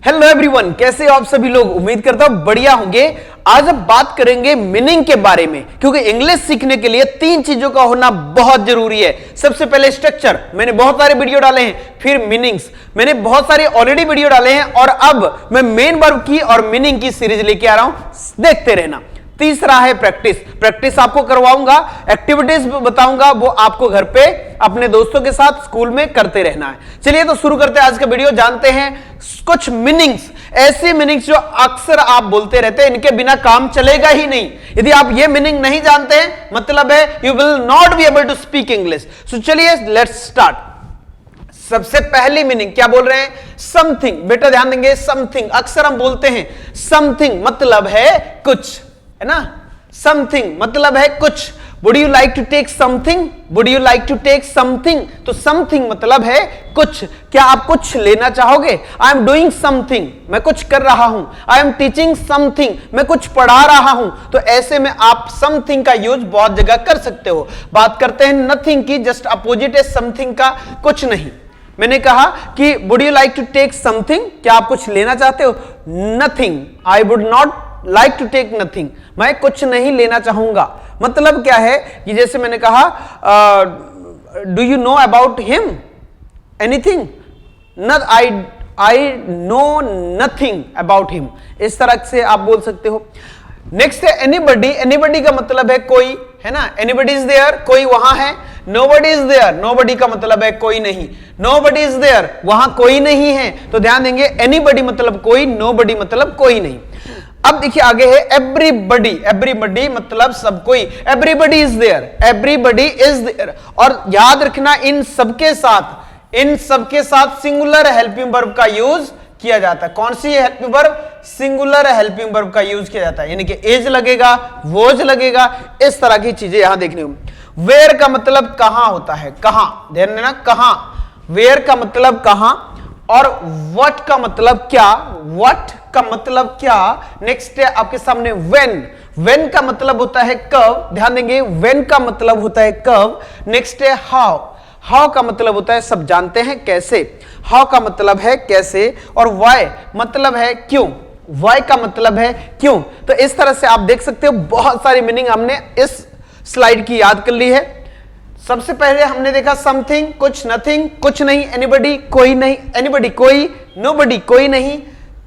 Hello everyone, कैसे हो आप सभी लोग। उम्मीद करता हूं बढ़िया होंगे। आज हम बात करेंगे मीनिंग के बारे में, क्योंकि इंग्लिश सीखने के लिए 3 चीजों का होना बहुत जरूरी है। सबसे पहले स्ट्रक्चर, मैंने बहुत सारे वीडियो डाले हैं। फिर मीनिंग्स, मैंने बहुत सारे ऑलरेडी वीडियो डाले हैं। और अब मैं मेन वर्ब की और मीनिंग की सीरीज लेके आ रहा हूं, देखते रहना। तीसरा है प्रैक्टिस। प्रैक्टिस आपको करवाऊंगा, एक्टिविटीज बताऊंगा, वो आपको घर पे अपने दोस्तों के साथ स्कूल में करते रहना है। चलिए तो शुरू करते हैं आज का वीडियो। जानते हैं कुछ मीनिंग्स, ऐसी मीनिंग्स जो अक्सर आप बोलते रहते हैं, इनके बिना काम चलेगा ही नहीं। यदि आप ये मीनिंग नहीं जानते हैं, मतलब है you will not be able to speak English. So चलिए लेट्स स्टार्ट। सबसे पहली मीनिंग क्या बोल रहे हैं? समथिंग। बेटा ध्यान देंगे, समथिंग अक्सर हम बोलते हैं। समथिंग मतलब है कुछ, है ना। समथिंग मतलब है कुछ। Would you like to take something? Would you like to take something? तो समथिंग मतलब है कुछ। क्या आप कुछ लेना चाहोगे? आई एम डूइंग समथिंग, मैं कुछ कर रहा हूं। आई एम टीचिंग समथिंग, मैं कुछ पढ़ा रहा हूं। तो ऐसे में आप समथिंग का यूज बहुत जगह कर सकते हो। बात करते हैं नथिंग की, जस्ट अपोजिट है समथिंग का, कुछ नहीं। मैंने कहा कि would you like to take something, क्या आप कुछ लेना चाहते हो? Nothing, I would not like to take nothing, मैं कुछ नहीं लेना चाहूंगा। मतलब क्या है कि जैसे मैंने कहा do you know about him anything? Not I know nothing about him, इस तरह से आप बोल सकते हो। नेक्स्ट है एनीबडी। एनीबडी का मतलब है कोई, है ना। एनीबडी इज देयर, कोई वहां है। नोबडी इज देयर, नोबडी का मतलब है कोई नहीं। नोबडी इज देयर, वहां कोई नहीं है। तो ध्यान देंगे, एनीबडी मतलब कोई, नोबडी मतलब कोई नहीं। अब देखिए आगे है एवरीबडी। एवरीबडी मतलब सब कोई। Everybody is there, everybody is there. और याद रखना, इन सबके साथ सिंगुलर हेल्पिंग वर्ब का यूज किया जाता है। कौन सी helping verb? Singular helping verb का यूज किया जाता है, यानी कि एज लगेगा, वोज लगेगा, इस तरह की चीजें यहां देखने को। वेयर का मतलब कहां होता है, कहां, ध्यान देना, कहां। वेयर का मतलब कहां, और व्हाट का मतलब क्या, व्हाट का मतलब क्या। नेक्स्ट है आपके सामने व्हेन। व्हेन का मतलब होता है कब, ध्यान देंगे, व्हेन का मतलब होता है कब। नेक्स्ट है हाउ। हाउ का मतलब होता है, सब जानते हैं, कैसे। हाउ का मतलब है कैसे। और व्हाई मतलब है क्यों। व्हाई का मतलब है क्यों। तो इस तरह से आप देख सकते हो, बहुत सारी मीनिंग हमने इस स्लाइड की याद कर ली है। सबसे पहले हमने देखा समथिंग, कुछ, नथिंग कुछ नहीं, एनीबडी कोई नहीं, एनीबडी कोई, नोबडी कोई नहीं,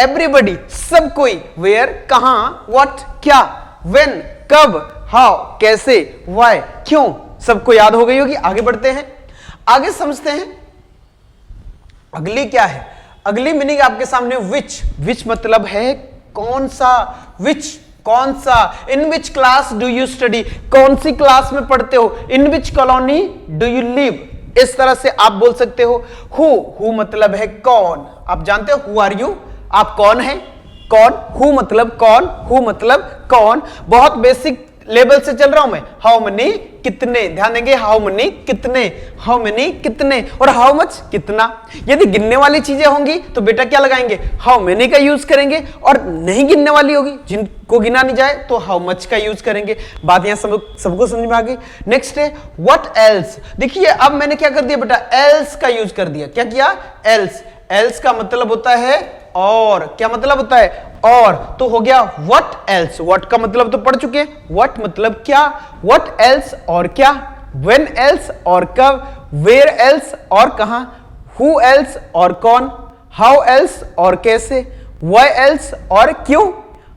एवरीबडी सब कोई, वेयर कहां, व्हाट क्या, व्हेन कब, हाउ कैसे, व्हाई क्यों। सबको याद हो गई होगी। आगे बढ़ते हैं, आगे समझते हैं अगली क्या है। अगली मीनिंग आपके सामने विच। विच मतलब है कौन सा, विच कौन सा। In which class do you study, कौन सी क्लास में पढ़ते हो। In which colony do you live, इस तरह से आप बोल सकते हो। हु मतलब है कौन, आप जानते हो हु आर यू, आप कौन हैं, कौन। हु मतलब कौन, हु मतलब कौन। बहुत बेसिक लेवल से चल रहा हूं मैं। हाउ मेनी कितने, ध्यान देंगे, हाउ मेनी कितने, हाउ मेनी कितने, और हाउ मच कितना। यदि गिनने वाली चीजें होंगी तो बेटा क्या लगाएंगे, हाउ मेनी का यूज करेंगे। और नहीं गिनने वाली होगी, जिनको गिना नहीं जाए, तो हाउ मच का यूज करेंगे। बात यहां सबको समझ में आ गई। नेक्स्ट है व्हाट एल्स। देखिए अब मैंने क्या कर दिया बेटा, एल्स का यूज कर दिया। क्या किया, एल्स। एल्स का मतलब होता है और, क्या मतलब होता है, और। तो हो गया व्हाट एल्स। व्हाट का मतलब तो पढ़ चुके हैं, व्हाट मतलब क्या, व्हाट एल्स और क्या, व्हेन एल्स और कब, वेयर एल्स और कहां, हु एल्स और कौन, हाउ एल्स और कैसे, व्हाई एल्स और क्यों,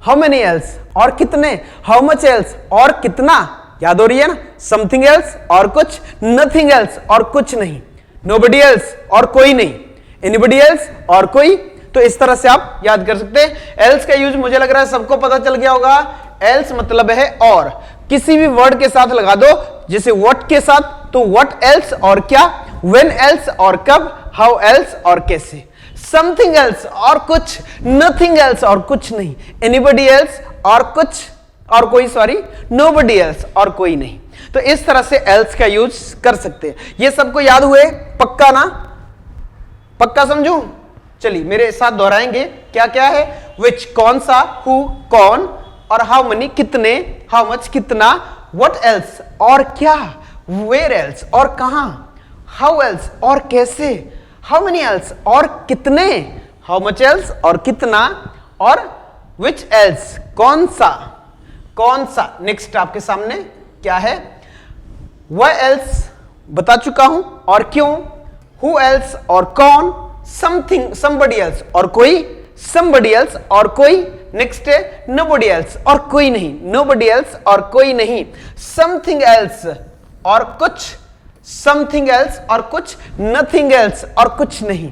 हाउ मेनी एल्स और कितने, हाउ मच एल्स और कितना। याद हो रही है ना। समथिंग एल्स और कुछ, नथिंग एल्स और कुछ नहीं, नोबडी एल्स और कोई नहीं, एनीबडी एल्स और कोई। तो इस तरह से आप याद कर सकते हैं। एल्स का यूज मुझे लग रहा है सबको पता चल गया होगा। एल्स मतलब है और, किसी भी वर्ड के साथ लगा दो, जैसे व्हाट के साथ तो व्हाट एल्स और क्या, व्हेन एल्स और कब, हाउ एल्स और कैसे, समथिंग एल्स और कुछ, नथिंग एल्स और कुछ नहीं, एनीबडी एल्स और कुछ और कोई, सॉरी, नोबडी एल्स और कोई नहीं। तो इस तरह से एल्स का यूज कर सकते हैं। ये सबको याद हुए, पक्का ना, पक्का समझूं। चलिए मेरे साथ दोहराएंगे, क्या क्या है। विच कौन सा, हु कौन, और हाउ मनी कितने, हाउ मच कितना, व्हाट एल्स और क्या, वेयर एल्स और कहां, हाउ एल्स और कैसे, हाउ मेनी एल्स और कितने, हाउ मच एल्स और कितना, और विच एल्स कौन सा। नेक्स्ट आपके सामने क्या है, व्हाई एल्स बता चुका हूं, और क्यों, हु एल्स और कौन, समथिंग समबडी एल्स और कोई, somebody else और कोई, नेक्स्ट है nobody else और कोई नहीं, nobody else और कोई नहीं, something else और कुछ, something else और कुछ, nothing else और कुछ नहीं।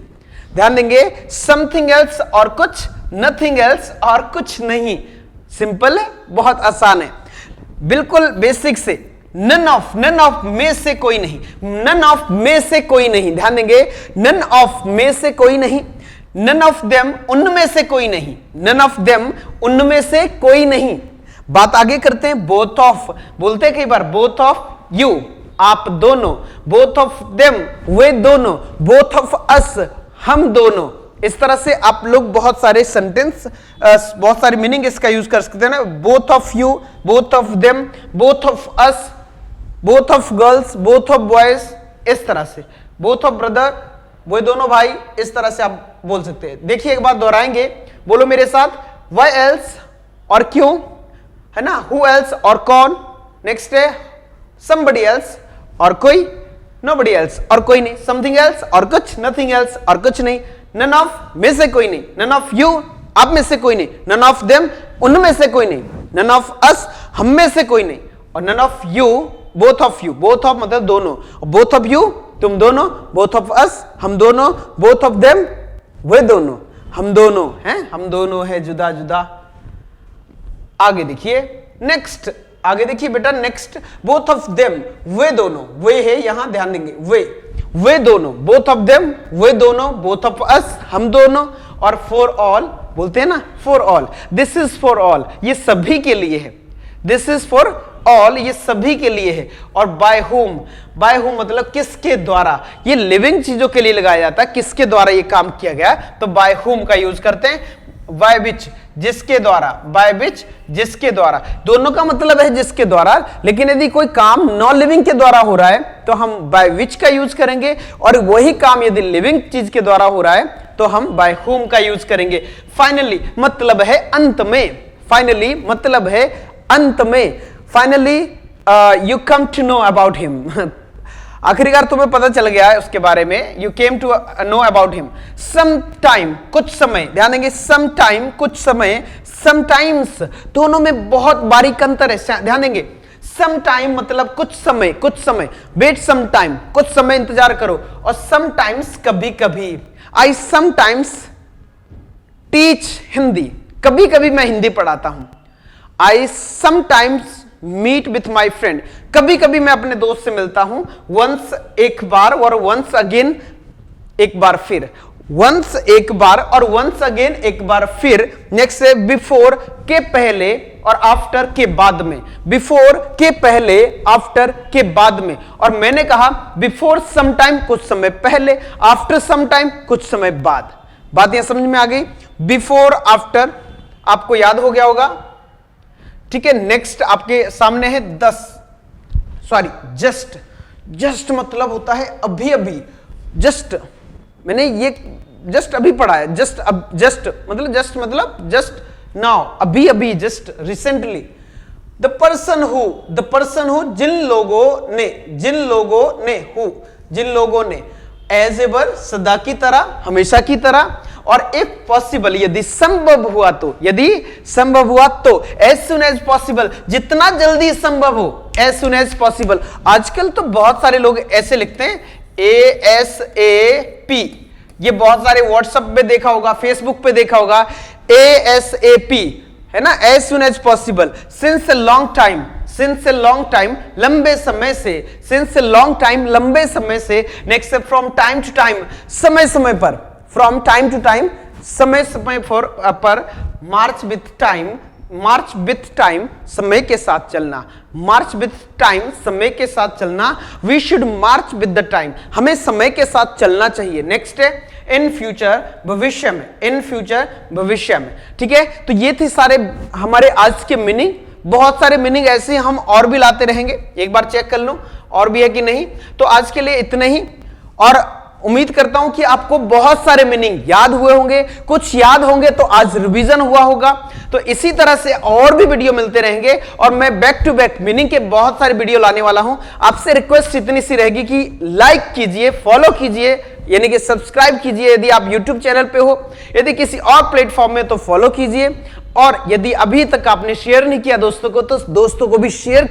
ध्यान देंगे, something else और कुछ, nothing else और कुछ नहीं। सिंपल है, बहुत आसान है, बिल्कुल बेसिक से। none of में से कोई नहीं, none of में से कोई नहीं। ध्यान देंगे, none of में से कोई नहीं, none of them उनमें से कोई नहीं, none of them उनमें से कोई नहीं। बात आगे करते हैं, both of बोलते हैं कई बार, both of you आप दोनों, both of them वे दोनों, both of us हम दोनों। इस तरह से आप लोग बहुत सारे सेंटेंस, बहुत सारे मीनिंग इसका यूज कर सकते हैं ना, both of you, both of them, both of us, both of girls, both of boys, इस तरह से both of brother वो दोनों भाई, इस तरह से आप बोल सकते हैं। देखिए एक बार दोहराएंगे, बोलो मेरे साथ, why else और क्यों, है ना, who else और कौन, नेक्स्ट है somebody else और कोई, nobody else और कोई नहीं, something else और कुछ, nothing else और कुछ नहीं, none of में से कोई नहीं, none of you आप में से कोई नहीं, none of them उनमें से कोई नहीं, none of us हम में से कोई नहीं, और none of you both of you, both of मतलब दोनों, both of you तुम दोनों, both of us हम दोनों, both of them वे दोनों, हम दोनों हैं, हम दोनों है जुदा जुदा। आगे देखिए, नेक्स्ट आगे देखिए बेटा, नेक्स्ट both of them वे दोनों, वे है यहां ध्यान देंगे, वे दोनों, both of them वे दोनों, both of us हम दोनों, और for all बोलते हैं ना, for all, this is for all ये सभी के लिए है, this is for all ये सभी के लिए है, और by whom मतलब किसके द्वारा, ये लिविंग चीजों के लिए लगाया जाता है, किसके द्वारा ये काम किया गया, तो by whom का यूज करते हैं, by which जिसके द्वारा, by which जिसके द्वारा, दोनों का मतलब है जिसके द्वारा, लेकिन यदि कोई काम नॉन लिविंग के द्वारा हो रहा है तो हम by which का यूज करेंगे, और वही काम यदि लिविंग चीज के द्वारा हो रहा है तो हम by whom का यूज करेंगे। फाइनली मतलब है अंत में, फाइनली मतलब है अंत में, finally you come to know about him आखिरकार तुम्हें पता चल गया है उसके बारे में, you came to know about him. Some time कुछ समय, ध्यान देंगे, सम टाइम कुछ समय, समटाइम्स दोनों में बहुत बारीक अंतर है, ध्यान देंगे, सम टाइम मतलब कुछ समय, वेट सम टाइम कुछ समय इंतजार करो, और समटाइम्स कभी कभी, आई समटाइम्स टीच हिंदी, कभी कभी मैं हिंदी पढ़ाता हूं, I sometimes meet with my friend, कभी कभी मैं अपने दोस्त से मिलता हूं, वंस एक बार, और वंस अगेन एक बार फिर, वंस एक बार और वंस अगेन एक बार फिर। नेक्स्ट है बिफोर के पहले और आफ्टर के बाद में, बिफोर के पहले आफ्टर के बाद में, और मैंने कहा बिफोर सम टाइम कुछ समय पहले, आफ्टर सम टाइम कुछ समय बाद। बात यहां समझ में आ गई, बिफोर आफ्टर आपको याद हो गया होगा, ठीक है। नेक्स्ट आपके सामने है जस्ट मतलब होता है अभी अभी, जस्ट मैंने ये जस्ट अभी पढ़ा है, जस्ट मतलब जस्ट नाउ, अभी अभी, just recently. The person who जिन लोगों ने, एज एवर सदा की तरह, हमेशा की तरह, और एक पॉसिबल यदि संभव हुआ तो, एज सुन एज पॉसिबल, जितना जल्दी संभव हो, एज सुन एज पॉसिबल। आजकल तो बहुत सारे लोग ऐसे लिखते हैं ASAP, ये बहुत सारे व्हाट्सएप पे देखा होगा, फेसबुक पे देखा होगा, ASAP है ना, as soon as possible, since a long time लंबे समय से, सिंस ए लॉन्ग टाइम लंबे समय से। Next from time to time समय समय पर, फ्रॉम टाइम टू टाइम समय समय पर, मार्च विथ टाइम समय के साथ चलना, मार्च विथ टाइम समय के साथ चलना, we should march with the time, हमें समय के साथ चलना चाहिए। नेक्स्ट है इन फ्यूचर भविष्य में, ठीक है। तो ये थी सारे हमारे आज के मीनिंग, बहुत सारे मीनिंग ऐसे हम और भी लाते रहेंगे, एक बार चेक कर लो और भी है कि नहीं। तो आज के लिए इतने ही, और उम्मीद करता हूं कि आपको बहुत सारे मीनिंग याद हुए होंगे, कुछ याद होंगे तो आज रिवीजन हुआ होगा। तो इसी तरह से और भी वीडियो मिलते रहेंगे और मैं बैक टू बैक मीनिंग के बहुत सारे वीडियो लाने वाला हूं। आपसे रिक्वेस्ट इतनी सी रहेगी कि लाइक कीजिए, फॉलो कीजिए, यानी कि सब्सक्राइब कीजिए यदि आप यूट्यूब चैनल पे हो, यदि किसी और प्लेटफॉर्म में तो फॉलो कीजिए, और यदि अभी तक आपने शेयर नहीं किया दोस्तों को तो दोस्तों को भी शेयर